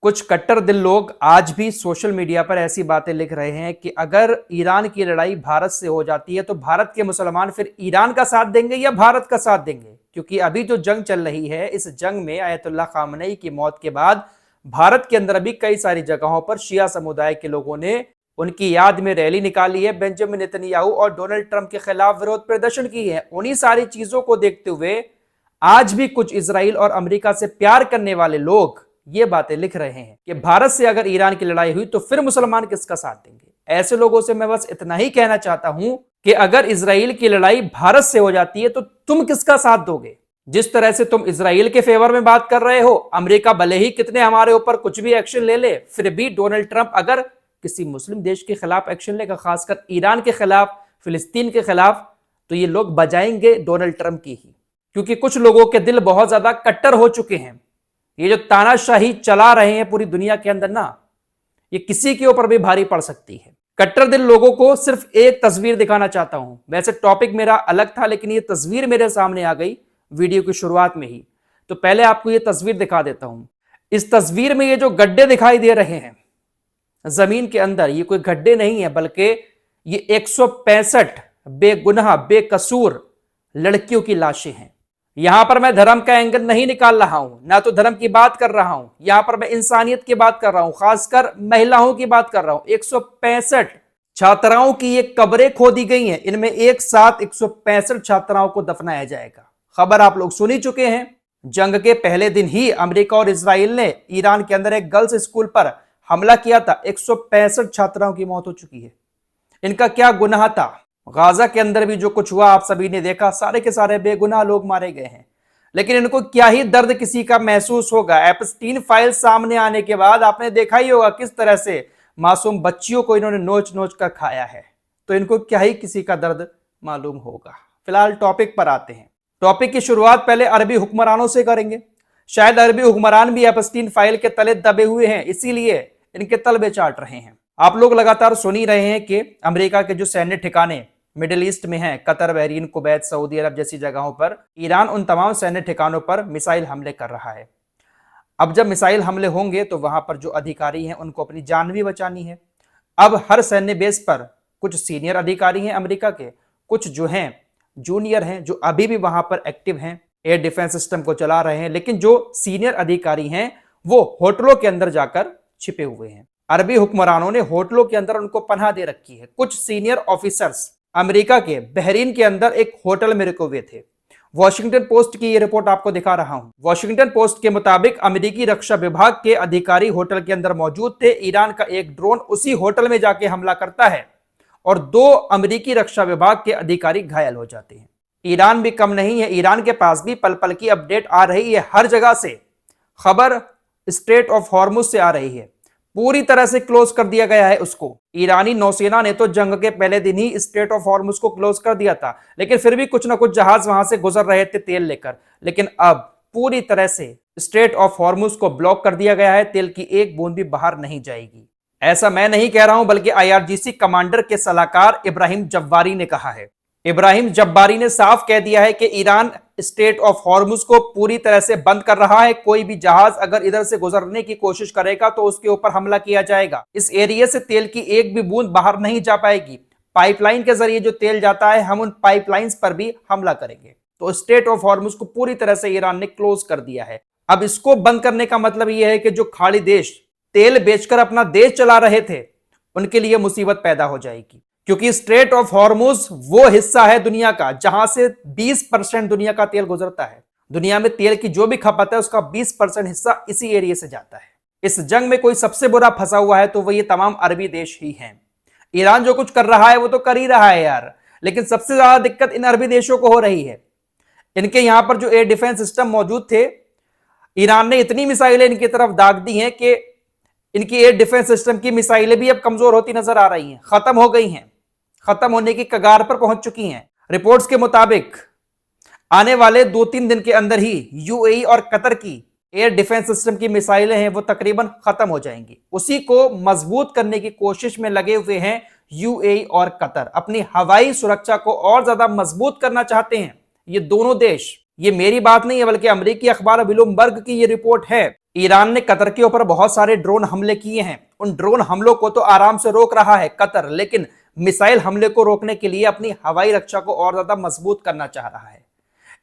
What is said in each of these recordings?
कुछ कट्टर दिल लोग आज भी सोशल मीडिया पर ऐसी बातें लिख रहे हैं कि अगर ईरान की लड़ाई भारत से हो जाती है तो भारत के मुसलमान फिर ईरान का साथ देंगे या भारत का साथ देंगे। क्योंकि अभी जो जंग चल रही है, इस जंग में आयतुल्लाह खामनेई की मौत के बाद भारत के अंदर भी कई सारी जगहों पर शिया समुदाय के लोगों ने उनकी याद में रैली निकाली है, बेंजामिन नेतन्याहू और डोनाल्ड ट्रंप के खिलाफ विरोध प्रदर्शन की है। उन्हीं सारी चीजों को देखते हुए आज भी कुछ इजराइल और अमेरिका से प्यार करने वाले लोग ये बातें लिख रहे हैं कि भारत से अगर ईरान की लड़ाई हुई तो फिर मुसलमान किसका साथ देंगे। ऐसे लोगों से मैं बस इतना ही कहना चाहता हूं कि अगर इजराइल की लड़ाई भारत से हो जाती है तो तुम किसका साथ दोगे। जिस तरह से तुम इजराइल के फेवर में बात कर रहे हो, अमेरिका भले ही कितने हमारे ऊपर कुछ भी एक्शन ले ले, फिर भी डोनाल्ड ट्रंप अगर किसी मुस्लिम देश के खिलाफ एक्शन लेगा, खासकर ईरान के खिलाफ, फिलिस्तीन के खिलाफ, तो ये लोग बजाएंगे डोनाल्ड ट्रंप की ही। क्योंकि कुछ लोगों के दिल बहुत ज्यादा कट्टर हो चुके हैं। ये जो तानाशाही चला रहे हैं पूरी दुनिया के अंदर ना, ये किसी के ऊपर भी भारी पड़ सकती है। कट्टर दिल लोगों को सिर्फ एक तस्वीर दिखाना चाहता हूं। वैसे टॉपिक मेरा अलग था, लेकिन ये तस्वीर मेरे सामने आ गई वीडियो की शुरुआत में ही, तो पहले आपको ये तस्वीर दिखा देता हूं। इस तस्वीर में ये जो गड्ढे दिखाई दे रहे हैं जमीन के अंदर, ये कोई गड्ढे नहीं है, बल्कि ये 165 बेगुनाह बेकसूर लड़कियों की लाशें हैं। यहां पर मैं धर्म का एंगल नहीं निकाल रहा हूं, ना तो धर्म की बात कर रहा हूं, यहां पर मैं इंसानियत की बात कर रहा हूं, खासकर महिलाओं की बात कर रहा हूं। 165 छात्राओं की ये कब्रें खोदी गई हैं। इनमें एक साथ 165 छात्राओं को दफनाया जाएगा। खबर आप लोग सुन ही चुके हैं। जंग के पहले दिन ही अमेरिका और इजराइल ने ईरान के अंदर एक गर्ल्स स्कूल पर हमला किया था। 165 छात्राओं की मौत हो चुकी है। इनका क्या गुनाह था? गाजा के अंदर भी जो कुछ हुआ आप सभी ने देखा, सारे के सारे बेगुनाह लोग मारे गए हैं। लेकिन इनको क्या ही दर्द किसी का महसूस होगा। एप्स्टीन फाइल सामने आने के बाद आपने देखा ही होगा किस तरह से मासूम बच्चियों को इन्होंने नोच नोच कर खाया है, तो इनको क्या ही किसी का दर्द मालूम होगा। फिलहाल टॉपिक पर आते हैं। टॉपिक की शुरुआत पहले अरबी हुक्मरानों से करेंगे। शायद अरबी हुक्मरान भी एप्स्टीन फाइल के तले दबे हुए हैं, इसीलिए इनके तलबे चाट रहे हैं। आप लोग लगातार सुन ही रहे हैं कि अमेरिका के जो सैन्य ठिकाने मिडिल ईस्ट में हैं, कतर, बहरीन, कुवैत, सऊदी अरब जैसी जगहों पर, ईरान उन तमाम सैन्य ठिकानों पर मिसाइल हमले कर रहा है। अब जब मिसाइल हमले होंगे तो वहां पर जो अधिकारी हैं उनको अपनी जान भी बचानी है। अब हर सैन्य बेस पर कुछ सीनियर अधिकारी हैं अमेरिका के, कुछ जो हैं जूनियर हैं, जो अभी भी वहां पर एक्टिव हैं, एयर डिफेंस सिस्टम को चला रहे हैं। लेकिन जो सीनियर अधिकारी हैं वो होटलों के अंदर जाकर छिपे हुए हैं। अरबी हुक्मरानों ने होटलों के अंदर उनको पनाह दे रखी है। कुछ सीनियर ऑफिसर्स अमेरिका के बहरीन के अंदर एक होटल में रुके हुए थे। वॉशिंगटन पोस्ट की ये रिपोर्ट आपको दिखा रहा हूं। वॉशिंगटन पोस्ट के मुताबिक अमेरिकी रक्षा विभाग के अधिकारी होटल के अंदर मौजूद थे। ईरान का एक ड्रोन उसी होटल में जाके हमला करता है और 2 अमेरिकी रक्षा विभाग के अधिकारी घायल हो जाते हैं। ईरान भी कम नहीं है, ईरान के पास भी पल पल की अपडेट आ रही है। हर जगह से खबर स्ट्रेट ऑफ हॉर्मुज से आ रही है, पूरी तरह से क्लोज कर दिया गया है उसको। ईरानी नौसेना ने तो जंग के पहले दिन ही स्ट्रेट ऑफ हॉर्मुज को क्लोज कर दिया था, लेकिन फिर भी कुछ ना कुछ जहाज वहां से गुजर रहे थे तेल लेकर। लेकिन अब पूरी तरह से स्ट्रेट ऑफ हॉर्मुज को ब्लॉक कर दिया गया है। तेल की एक बूंद भी बाहर नहीं जाएगी। ऐसा मैं नहीं कह रहा हूं, बल्कि IRGC कमांडर के सलाहकार इब्राहिम जब्बारी ने कहा है। इब्राहिम जब्बारी ने साफ कह दिया है कि ईरान स्ट्रेट ऑफ हॉर्मुज को पूरी तरह से बंद कर रहा है। कोई भी जहाज अगर इधर से गुजरने की कोशिश करेगा तो उसके ऊपर हमला किया जाएगा। इस एरिया से तेल की एक भी बूंद बाहर नहीं जा पाएगी। पाइपलाइन के जरिए जो तेल जाता है, हम उन पाइपलाइंस पर भी हमला करेंगे। तो स्ट्रेट ऑफ हॉर्मुज को पूरी तरह से ईरान ने क्लोज कर दिया है। अब इसको बंद करने का मतलब यह है कि जो खाड़ी देश तेल बेचकर अपना देश चला रहे थे, उनके लिए मुसीबत पैदा हो जाएगी। क्योंकि स्ट्रेट ऑफ हॉर्मुज वो हिस्सा है दुनिया का जहां से 20% दुनिया का तेल गुजरता है। दुनिया में तेल की जो भी खपत है उसका 20% हिस्सा इसी एरिया से जाता है। इस जंग में कोई सबसे बुरा फंसा हुआ है तो वो ये तमाम अरबी देश ही हैं। ईरान जो कुछ कर रहा है वो तो कर ही रहा है यार, लेकिन सबसे ज्यादा दिक्कत इन अरबी देशों को हो रही है। इनके यहां पर जो एयर डिफेंस सिस्टम मौजूद थे, ईरान ने इतनी मिसाइलें इनकी तरफ दाग दी हैं कि इनकी एयर डिफेंस सिस्टम की मिसाइलें भी अब कमजोर होती नजर आ रही हैं, खत्म हो गई हैं, खत्म होने की कगार पर पहुंच चुकी हैं। रिपोर्ट्स के मुताबिक आने वाले 2-3 दिन के अंदर ही UAE और कतर की एयर डिफेंस सिस्टम की मिसाइलें हैं वो तकरीबन खत्म हो जाएंगी। उसी को मजबूत करने की कोशिश में लगे हुए हैं UAE और कतर। अपनी हवाई सुरक्षा को और ज्यादा मजबूत करना चाहते हैं ये दोनों देश। ये मेरी बात नहीं है, बल्कि अमेरिकी अखबार ब्लूमबर्ग की ये रिपोर्ट है। ईरान ने कतर के ऊपर बहुत सारे ड्रोन हमले किए हैं। उन ड्रोन हमलों को तो आराम से रोक रहा है कतर, लेकिन मिसाइल हमले को रोकने के लिए अपनी हवाई रक्षा को और ज्यादा मजबूत करना चाह रहा है।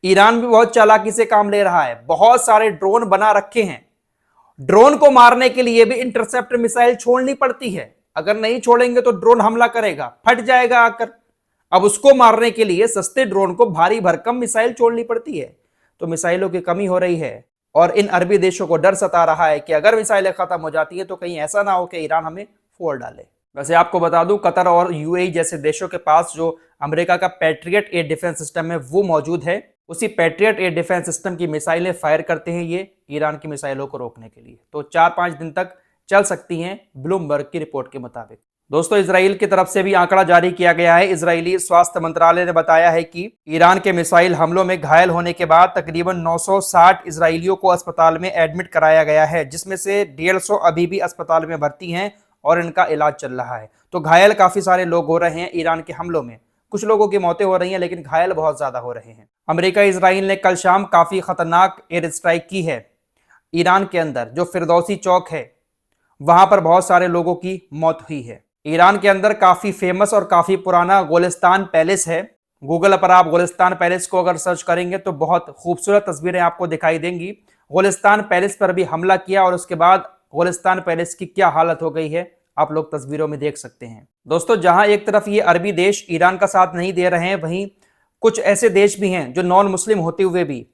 ईरान भी बहुत चालाकी से काम ले रहा है, बहुत सारे ड्रोन बना रखे हैं। ड्रोन को मारने के लिए भी इंटरसेप्टर मिसाइल छोड़नी पड़ती है, अगर नहीं छोड़ेंगे तो ड्रोन हमला करेगा, फट जाएगा आकर। अब उसको मारने के लिए सस्ते ड्रोन को भारी भरकम मिसाइल छोड़नी पड़ती है, तो मिसाइलों की कमी हो रही है। और इन अरबी देशों को डर सता रहा है कि अगर मिसाइलें खत्म हो जाती है तो कहीं ऐसा ना हो कि ईरान हमें फोड़ डाले। वैसे आपको बता दूं, कतर और यूएई जैसे देशों के पास जो अमेरिका का पैट्रियट एयर डिफेंस सिस्टम है वो मौजूद है। उसी पैट्रियट एयर डिफेंस सिस्टम की मिसाइलें फायर करते हैं ये ईरान की मिसाइलों को रोकने के लिए। तो 4-5 दिन तक चल सकती हैं ब्लूमबर्ग की रिपोर्ट के मुताबिक। दोस्तों, इजराइल की तरफ से भी आंकड़ा जारी किया गया है। इजरायली स्वास्थ्य मंत्रालय ने बताया है कि ईरान के मिसाइल हमलों में घायल होने के बाद तकरीबन 960 इजरायलियों को अस्पताल में एडमिट कराया गया है, जिसमें से 150 अभी भी अस्पताल में भर्ती हैं और इनका इलाज चल रहा है। तो घायल काफी सारे लोग हो रहे हैं ईरान के हमलों में। कुछ लोगों की मौतें हो रही हैं, लेकिन घायल बहुत ज्यादा हो रहे हैं। अमेरिका इजराइल ने कल शाम काफी खतरनाक एयर स्ट्राइक की है ईरान के अंदर। जो फिरदौसी चौक है वहां पर बहुत सारे लोगों की मौत हुई है। ईरान के अंदर काफी फेमस और काफी पुराना गोलिस्तान पैलेस है। गूगल पर आप गोलिस्तान पैलेस को अगर सर्च करेंगे तो बहुत खूबसूरत तस्वीरें आपको दिखाई देंगी। गोलिस्तान पैलेस पर भी हमला किया और उसके बाद गोलिस्तान पैलेस की क्या हालत हो गई है आप लोग तस्वीरों में देख सकते हैं। दोस्तों, जहां एक तरफ ये अरबी देश ईरान का साथ नहीं दे रहे हैं, वहीं कुछ ऐसे देश भी हैं जो नॉन मुस्लिम होते हुए भी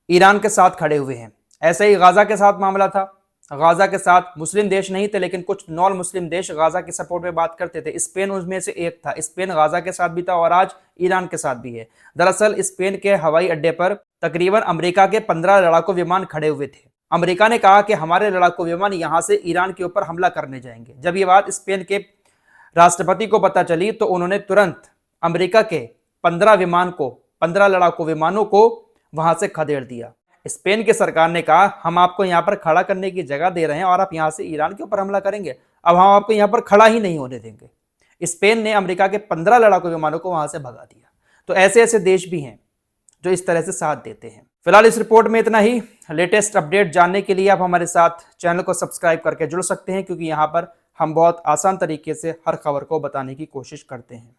ईरान के साथ खड़े हुए हैं। ऐसे ही गाजा के साथ मामला था। गाजा के साथ मुस्लिम देश नहीं थे, लेकिन कुछ नॉन मुस्लिम देश गाजा के सपोर्ट में बात करते थे। स्पेन उसमें से एक था। स्पेन गाजा के साथ भी था और आज ईरान के साथ भी है। दरअसल स्पेन के हवाई अड्डे पर तकरीबन अमेरिका के 15 लड़ाकू विमान खड़े हुए थे। अमेरिका ने कहा कि हमारे लड़ाकू विमान यहां से ईरान के ऊपर हमला करने जाएंगे। जब ये बात स्पेन के राष्ट्रपति को पता चली तो उन्होंने तुरंत अमेरिका के 15 लड़ाकू विमानों को वहां से खदेड़ दिया। स्पेन की सरकार ने कहा, हम आपको यहां पर खड़ा करने की जगह दे रहे हैं और आप यहां से ईरान के ऊपर हमला करेंगे, अब हम आपको यहां पर खड़ा ही नहीं होने देंगे। स्पेन ने अमेरिका के 15 लड़ाकू विमानों को वहां से भगा दिया। तो ऐसे ऐसे देश भी हैं जो इस तरह से साथ देते हैं। फिलहाल इस रिपोर्ट में इतना ही। लेटेस्ट अपडेट जानने के लिए आप हमारे साथ चैनल को सब्सक्राइब करके जुड़ सकते हैं, क्योंकि यहाँ पर हम बहुत आसान तरीके से हर खबर को बताने की कोशिश करते हैं।